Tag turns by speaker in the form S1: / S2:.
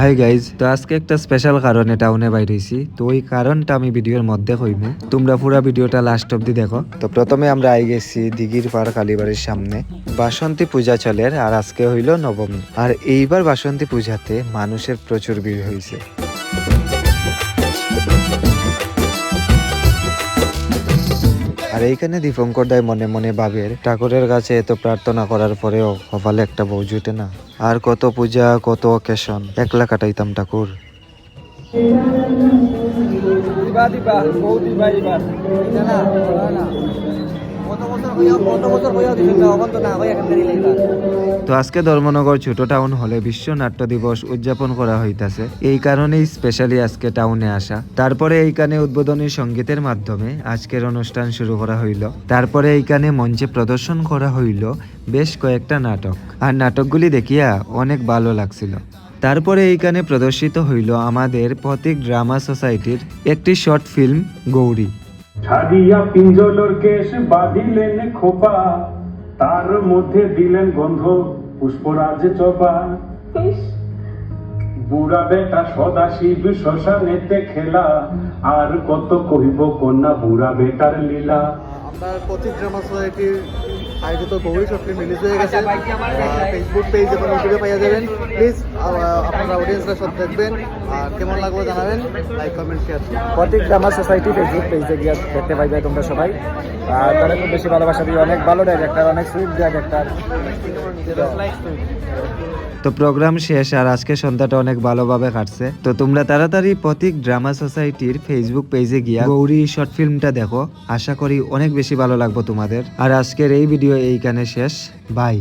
S1: Hi guys, তো আজকে একটা স্পেশাল কারণে টাউনে বাইরেছি। তো ওই কারণটা আমি ভিডিওর মধ্যে কইমু, তোমরা পুরো ভিডিওটা লাস্ট অব্দি দেখো। তো প্রথমে আমরা আই গেছি দিঘির পাড় কালীবাড়ির সামনে। বাসন্তী পূজা চলে আর আজকে হইল নবমী। আর এইবার বাসন্তী পূজাতে মানুষের প্রচুর ভিড় হয়েছে। আর এইখানে দীপঙ্কর দায় মনে মনে ভাবের ঠাকুরের কাছে এত প্রার্থনা করার পরেও কপালে একটা বউ জুটে না। আর কত পূজা, কত অকেশন, একলা কাটাইতাম ঠাকুর। তো আজকে ধর্মনগর ছোট টাউন হলে বিশ্ব নাট্য দিবস উদযাপন করা হইতাছে। এই কারণেই স্পেশালি আজকে টাউনে আসা। তারপরে এইখানে উদ্বোধনী সঙ্গীতের মাধ্যমে আজকের অনুষ্ঠান শুরু করা হইল। তারপরে এইখানে মঞ্চে প্রদর্শন করা হইল বেশ কয়েকটা নাটক। আর নাটকগুলি দেখিয়া অনেক ভালো লাগছিল। তারপরে এইখানে প্রদর্শিত হইল আমাদের প্রতীক ড্রামা সোসাইটির একটি শর্ট ফিল্ম গৌরী।
S2: ছাড়িয়া পিঞ্জলর কেশ বাঁধিলেন খোপা, তার মধ্যে দিলেন গন্ধ পুষ্পরাজ চপা। বুড়া বেটা সদাশিব শ্মশানেতে খেলা, আর কত কহিব কন্যা বুড়া বেটার লীলা।
S3: আপনার প্রতীক ড্রামা সোসাইটির আয়োজিত গৌরী শর্ট ফিল্ম রিলিজ হয়ে গেছে। ফেসবুক পেজ এবং ইউটিউবে পাইয়া যাবেন। প্লিজ আপনারা অডিয়েন্সরা সব দেখবেন, আর কেমন লাগবে জানাবেন, লাইক কমেন্ট শেয়ার।
S4: প্রতীক ড্রামা সোসাইটি ফেসবুক পেজে গিয়ে দেখতে পাইবে তোমরা সবাই। আর তারা খুব বেশি ভালোবাসা দিয়ে, অনেক ভালো ডাইরেক্টর, অনেক সুইট ডাইরেক্টর।
S1: তো প্রোগ্রাম শেষ আর আজকে সন্ধ্যাটা অনেক ভালোভাবে কাটছে। তো তোমরা তাড়াতাড়ি প্রতীক ড্রামা সোসাইটির ফেসবুক পেজে গিয়া গৌরী শর্ট ফিল্মটা দেখো। আশা করি অনেক বেশি ভালো লাগবে তোমাদের। আর আজকের এই ভিডিও এইখানে শেষ। বাই।